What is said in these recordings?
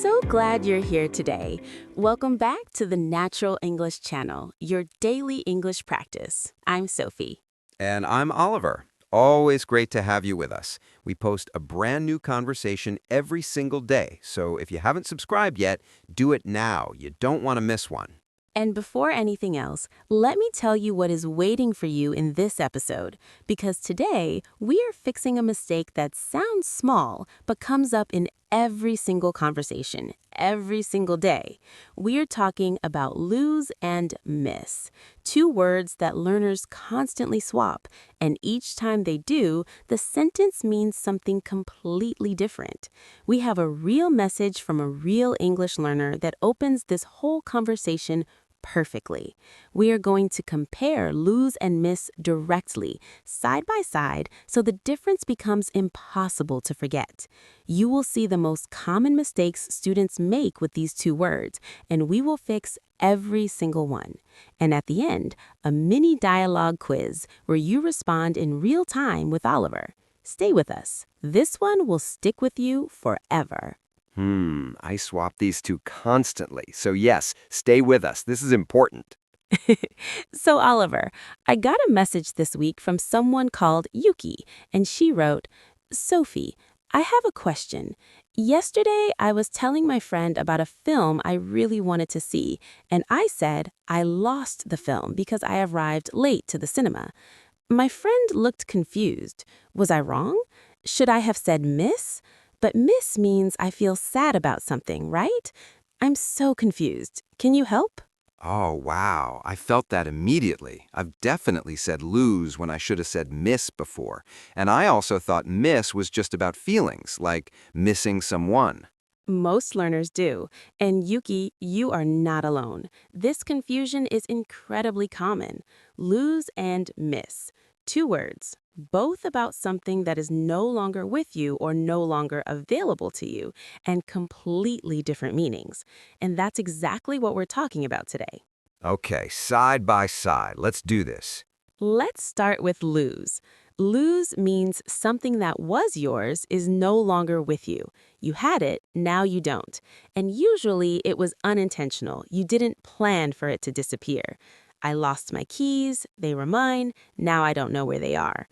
So glad you're here today. Welcome back to the Natural English Channel, your daily English practice. I'm Sophie. And I'm Oliver. Always great to have you with us. We post a brand new conversation every single day, so if you haven't subscribed yet, do it now. You don't want to miss one. And before anything else, let me tell you what is waiting for you in this episode, because today we are fixing a mistake that sounds small but comes up in every single conversation, every single day. We are talking about lose and miss, two words that learners constantly swap, and each time they do, the sentence means something completely different. We have a real message from a real English learner that opens this whole conversation perfectly. We are going to compare lose and miss directly, side by side, so the difference becomes impossible to forget. You will see the most common mistakes students make with these two words, and we will fix every single one. And at the end, a mini dialogue quiz where you respond in real time with Oliver. Stay with us. This one will stick with you forever. I swap these two constantly. So yes, stay with us. This is important. So, Oliver, I got a message this week from someone called Yuki, and she wrote, Sophie, I have a question. Yesterday, I was telling my friend about a film I really wanted to see, and I said I lost the film because I arrived late to the cinema. My friend looked confused. Was I wrong? Should I have said miss? But miss means I feel sad about something, right? I'm so confused. Can you help? Oh, wow. I felt that immediately. I've definitely said lose when I should have said miss before. And I also thought miss was just about feelings, like missing someone. Most learners do. And Yuki, you are not alone. This confusion is incredibly common. Lose and miss. Two words, both about something that is no longer with you or no longer available to you, and completely different meanings. And that's exactly what we're talking about today. Okay, side by side. Let's do this. Let's start with lose. Lose means something that was yours is no longer with you. You had it, now you don't. And usually it was unintentional. You didn't plan for it to disappear. I lost my keys, they were mine, now I don't know where they are.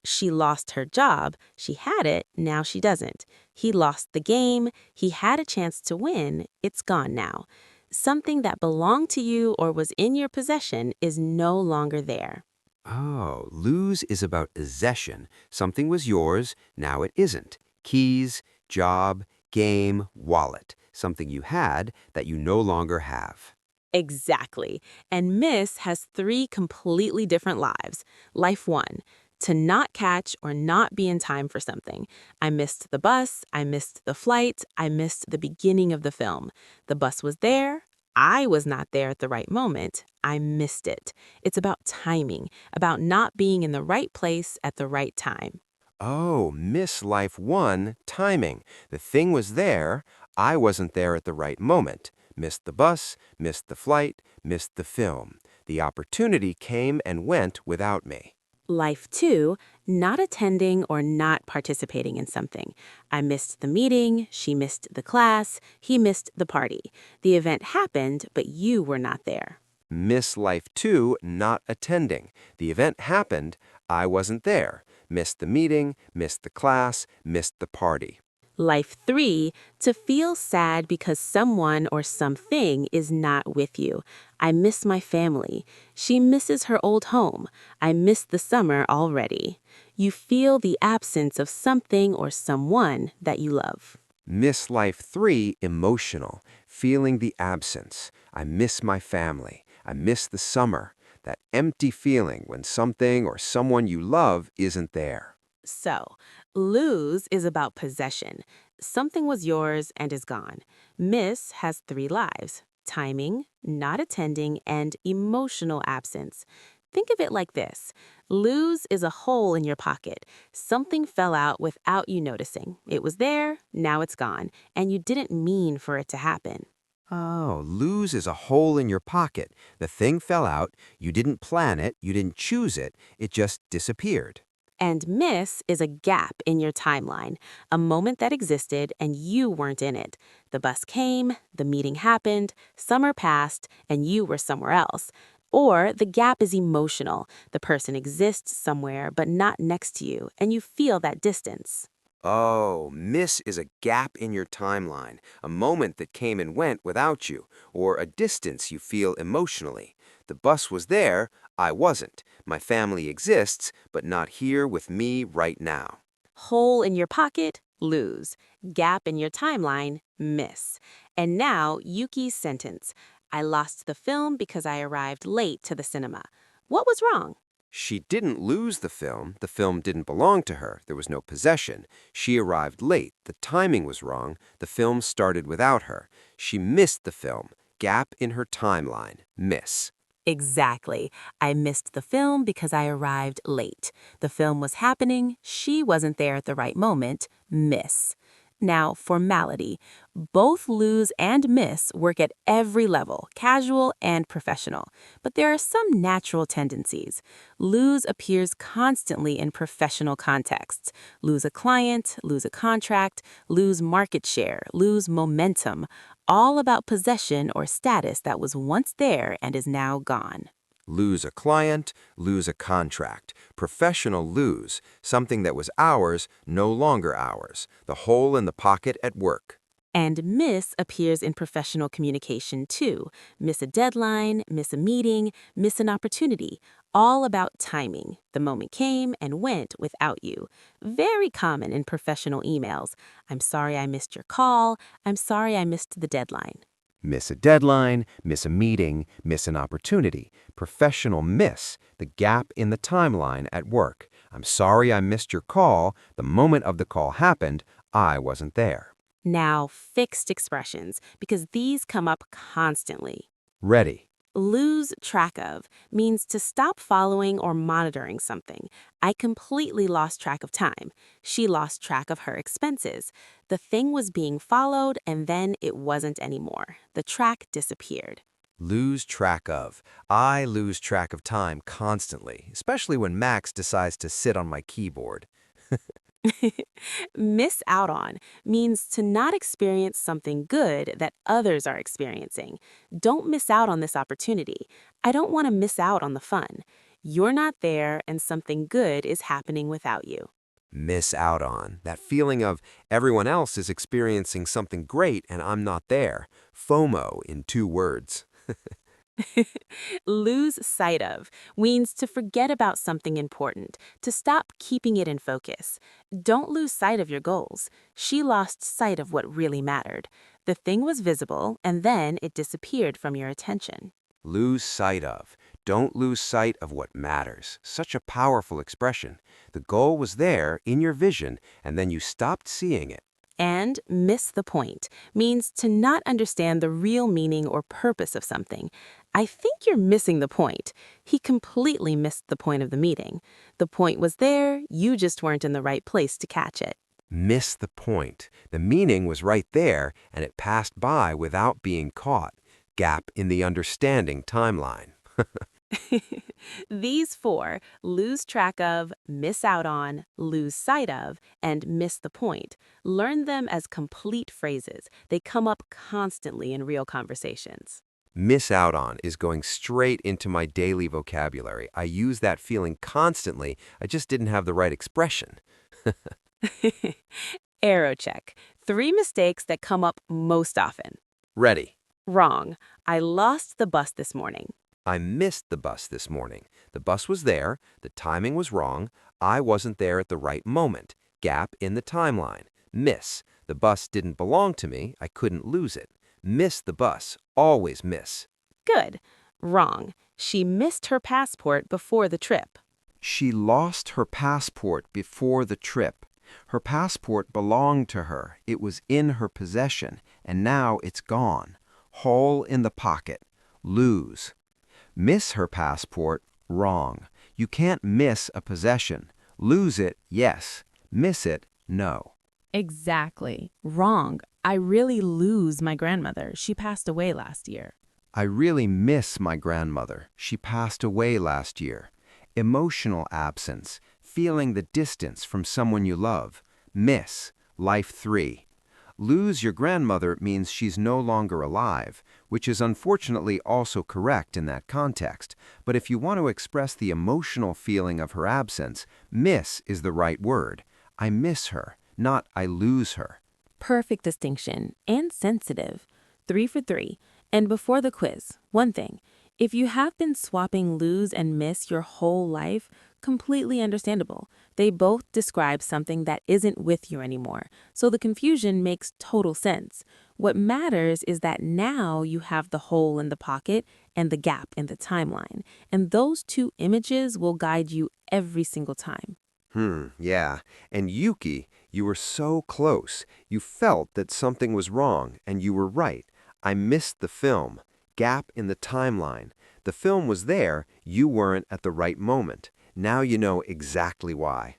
She lost her job, she had it, now she doesn't. He lost the game, he had a chance to win, it's gone now. Something that belonged to you or was in your possession is no longer there. Oh, lose is about possession. Something was yours, now it isn't. Keys, job, game, wallet. Something you had that you no longer have. Exactly. And miss has three completely different lives. Life one, to not catch or not be in time for something. I missed the bus, I missed the flight, I missed the beginning of the film. The bus was there, I was not there at the right moment, I missed it. It's about timing, about not being in the right place at the right time. Oh, miss life one, timing. The thing was there, I wasn't there at the right moment. Missed the bus, missed the flight, missed the film. The opportunity came and went without me. Life two, not attending or not participating in something. I missed the meeting, she missed the class, he missed the party. The event happened, but you were not there. Miss life two, not attending. The event happened, I wasn't there. Missed the meeting, missed the class, missed the party. Life three, to feel sad because someone or something is not with you. I miss my family. She misses her old home. I miss the summer already. You feel the absence of something or someone that you love. Miss life three, emotional. Feeling the absence. I miss my family. I miss the summer. That empty feeling when something or someone you love isn't there. So, lose is about possession. Something was yours and is gone. Miss has three lives: timing, not attending, and emotional absence. Think of it like this. Lose is a hole in your pocket. Something fell out without you noticing. It was there, now it's gone, and you didn't mean for it to happen. Oh, lose is a hole in your pocket. The thing fell out, you didn't plan it, you didn't choose it, it just disappeared. And miss is a gap in your timeline, a moment that existed and you weren't in it. The bus came, the meeting happened, summer passed, and you were somewhere else. Or the gap is emotional. The person exists somewhere but not next to you, and you feel that distance. Oh, miss is a gap in your timeline, a moment that came and went without you, or a distance you feel emotionally. The bus was there, I wasn't. My family exists, but not here with me right now. Hole in your pocket, lose. Gap in your timeline, miss. And now, Yuki's sentence. I lost the film because I arrived late to the cinema. What was wrong? She didn't lose the film didn't belong to her, there was no possession. She arrived late, the timing was wrong, the film started without her. She missed the film, gap in her timeline, miss. Exactly. I missed the film because I arrived late. The film was happening, she wasn't there at the right moment, miss. Now, formality. Both lose and miss work at every level, casual and professional. But there are some natural tendencies. Lose appears constantly in professional contexts. Lose a client, lose a contract, lose market share, lose momentum. All about possession or status that was once there and is now gone. Lose a client, lose a contract. Professional lose, something that was ours, no longer ours. The hole in the pocket at work. And miss appears in professional communication too. Miss a deadline, miss a meeting, miss an opportunity. All about timing. The moment came and went without you. Very common in professional emails. I'm sorry I missed your call. I'm sorry I missed the deadline. Miss a deadline, miss a meeting, miss an opportunity. Professional miss, the gap in the timeline at work. I'm sorry I missed your call. The moment of the call happened, I wasn't there. Now, fixed expressions, because these come up constantly. Ready. Lose track of means to stop following or monitoring something. I completely lost track of time. She lost track of her expenses. The thing was being followed and then it wasn't anymore. The track disappeared. Lose track of. I lose track of time constantly, especially when Max decides to sit on my keyboard. Miss out on means to not experience something good that others are experiencing. Don't miss out on this opportunity. I don't want to miss out on the fun. You're not there and something good is happening without you. Miss out on. That feeling of everyone else is experiencing something great and I'm not there. FOMO in 2 words. Lose sight of means to forget about something important, to stop keeping it in focus. Don't lose sight of your goals. She lost sight of what really mattered. The thing was visible, and then it disappeared from your attention. Lose sight of. Don't lose sight of what matters. Such a powerful expression. The goal was there in your vision, and then you stopped seeing it. And miss the point means to not understand the real meaning or purpose of something. I think you're missing the point. He completely missed the point of the meeting. The point was there, you just weren't in the right place to catch it. Miss the point. The meaning was right there, and it passed by without being caught. Gap in the understanding timeline. These four, lose track of, miss out on, lose sight of, and miss the point, learn them as complete phrases. They come up constantly in real conversations. Miss out on is going straight into my daily vocabulary. I use that feeling constantly. I just didn't have the right expression. Arrow check. 3 mistakes that come up most often. Ready. Wrong. I lost the bus this morning. I missed the bus this morning. The bus was there. The timing was wrong. I wasn't there at the right moment. Gap in the timeline. Miss. The bus didn't belong to me. I couldn't lose it. Miss the bus. Always miss. Good. Wrong. She missed her passport before the trip. She lost her passport before the trip. Her passport belonged to her. It was in her possession, and now it's gone. Hole in the pocket. Lose. Miss her passport. Wrong. You can't miss a possession. Lose it, yes. Miss it, no. Exactly. Wrong. I really lose my grandmother. She passed away last year. I really miss my grandmother. She passed away last year. Emotional absence. feeling the distance from someone you love. Miss, life 3. Lose your grandmother means she's no longer alive, which is unfortunately also correct in that context. But if you want to express the emotional feeling of her absence, miss is the right word. I miss her, not I lose her. Perfect distinction and sensitive. 3 for 3. And before the quiz, one thing. If you have been swapping lose and miss your whole life, completely understandable. They both describe something that isn't with you anymore, so the confusion makes total sense. What matters is that now you have the hole in the pocket and the gap in the timeline, and those two images will guide you every single time. Yeah. And Yuki, you were so close. You felt that something was wrong, and you were right. I missed the film. Gap in the timeline. The film was there, you weren't at the right moment. Now you know exactly why.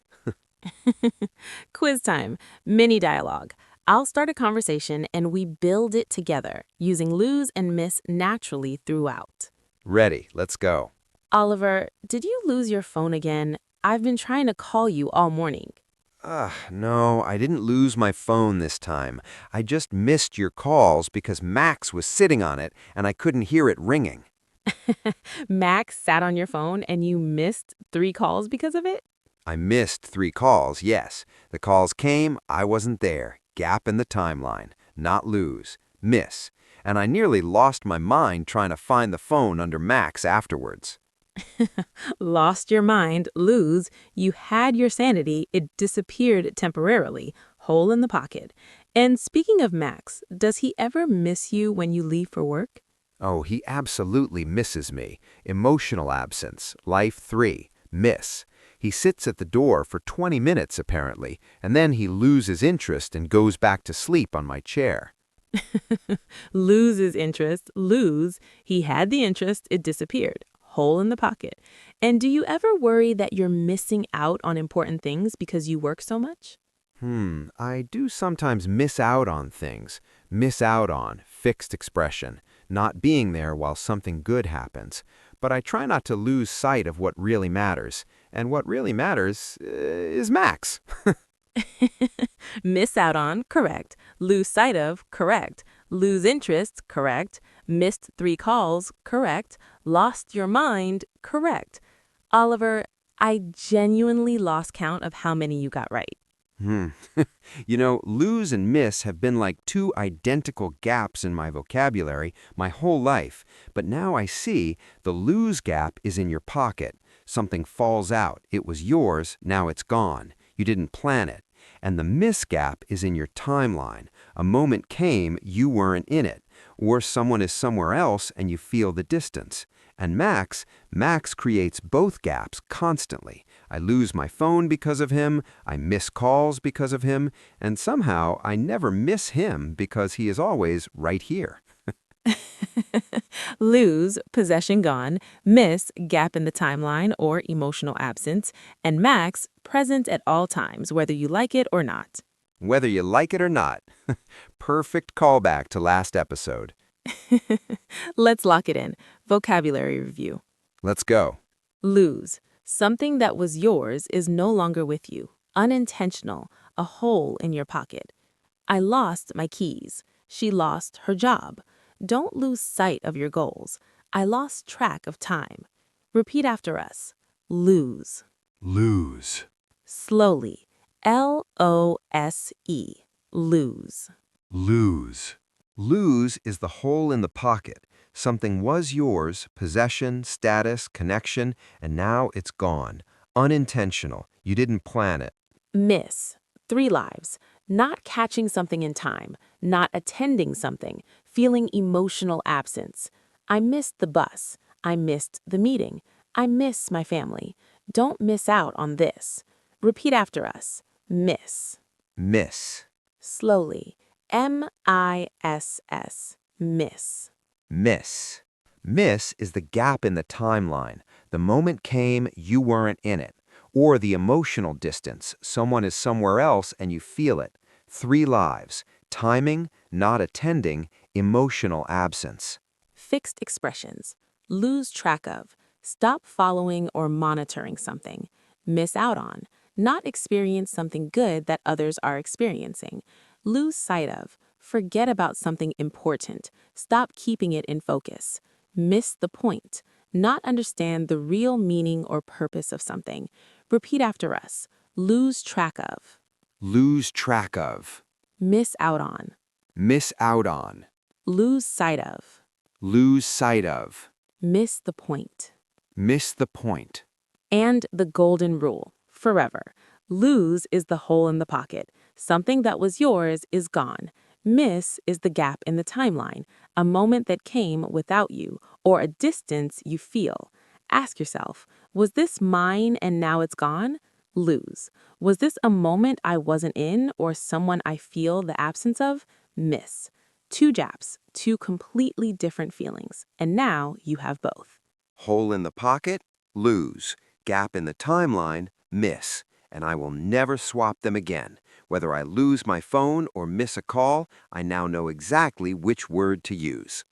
Quiz time, mini dialogue. I'll start a conversation and we build it together, using lose and miss naturally throughout. Ready, let's go. Oliver, did you lose your phone again? I've been trying to call you all morning. No, I didn't lose my phone this time. I just missed your calls because Max was sitting on it and I couldn't hear it ringing. Max sat on your phone and you missed 3 calls because of it? I missed 3 calls, yes. The calls came, I wasn't there. Gap in the timeline. Not lose. Miss. And I nearly lost my mind trying to find the phone under Max afterwards. Lost your mind, lose. You had your sanity, it disappeared temporarily. Hole in the pocket. And speaking of Max, does he ever miss you when you leave for work? Oh, he absolutely misses me. Emotional absence. Life 3. Miss. He sits at the door for 20 minutes apparently, and then he loses interest and goes back to sleep on my chair. Loses interest, lose. He had the interest, it disappeared. Hole in the pocket. And do you ever worry that you're missing out on important things because you work so much? I do sometimes miss out on things. Miss out on, fixed expression, not being there while something good happens. But I try not to lose sight of what really matters. And what really matters is Max. Miss out on, correct. Lose sight of, correct. Lose interest, correct. Missed 3 calls, correct. Lost your mind, correct. Oliver, I genuinely lost count of how many you got right. Hmm. Lose and miss have been like 2 identical gaps in my vocabulary my whole life. But now I see the lose gap is in your pocket. Something falls out. It was yours, now it's gone. You didn't plan it. And the miss gap is in your timeline. A moment came, you weren't in it. Or someone is somewhere else and you feel the distance. And Max creates both gaps constantly. I lose my phone because of him, I miss calls because of him, and somehow I never miss him because he is always right here. Lose, possession gone. Miss, gap in the timeline or emotional absence. And Max, present at all times, whether you like it or not. Whether you like it or not. Perfect callback to last episode. Let's lock it in. Vocabulary review. Let's go. Lose. Something that was yours is no longer with you. Unintentional. A hole in your pocket. I lost my keys. She lost her job. Don't lose sight of your goals. I lost track of time. Repeat after us. Lose. Lose. Slowly. Lose. Lose. Lose. Lose is the hole in the pocket. Something was yours, possession, status, connection, and now it's gone. Unintentional. You didn't plan it. Miss. 3 lives. Not catching something in time. Not attending something. Feeling emotional absence. I missed the bus. I missed the meeting. I miss my family. Don't miss out on this. Repeat after us. Miss. Miss. Slowly. Miss. Miss. Miss. Miss is the gap in the timeline. The moment came, you weren't in it. Or the emotional distance. Someone is somewhere else and you feel it. 3 lives. Timing, not attending, emotional absence. Fixed expressions. Lose track of. Stop following or monitoring something. Miss out on. Not experience something good that others are experiencing. Lose sight of. Forget about something important. Stop keeping it in focus. Miss the point. Not understand the real meaning or purpose of something. Repeat after us. Lose track of. Lose track of. Miss out on. Miss out on. Lose sight of. Lose sight of. Miss the point. Miss the point. And the golden rule, forever. Lose is the hole in the pocket. Something that was yours is gone. Miss is the gap in the timeline, a moment that came without you, or a distance you feel. Ask yourself, was this mine and now it's gone? Lose. Was this a moment I wasn't in or someone I feel the absence of? Miss. Two japs, two completely different feelings, and now you have both. Hole in the pocket, lose. Gap in the timeline, miss. And I will never swap them again. Whether I lose my phone or miss a call, I now know exactly which word to use.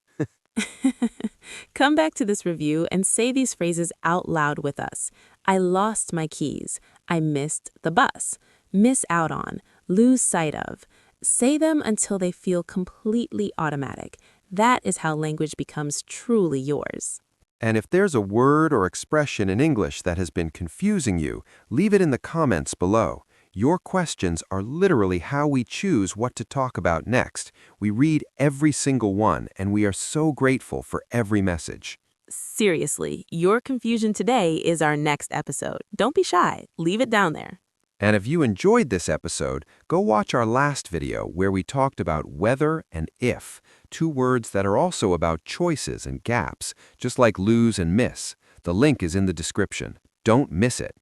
Come back to this review and say these phrases out loud with us. I lost my keys. I missed the bus. Miss out on. Lose sight of. Say them until they feel completely automatic. That is how language becomes truly yours. And if there's a word or expression in English that has been confusing you, leave it in the comments below. Your questions are literally how we choose what to talk about next. We read every single one, and we are so grateful for every message. Seriously, your confusion today is our next episode. Don't be shy. Leave it down there. And if you enjoyed this episode, go watch our last video where we talked about whether and if, two words that are also about choices and gaps, just like lose and miss. The link is in the description. Don't miss it.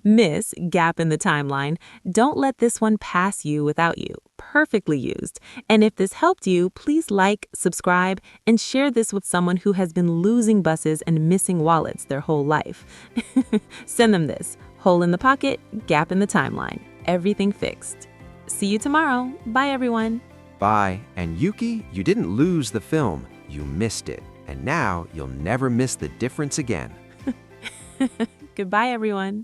Miss, gap in the timeline. Don't let this one pass you without you. Perfectly used. And if this helped you, please like, subscribe, and share this with someone who has been losing buses and missing wallets their whole life. Send them this. Hole in the pocket, gap in the timeline. Everything fixed. See you tomorrow. Bye, everyone. Bye. And Yuki, you didn't lose the film. You missed it. And now you'll never miss the difference again. Goodbye, everyone.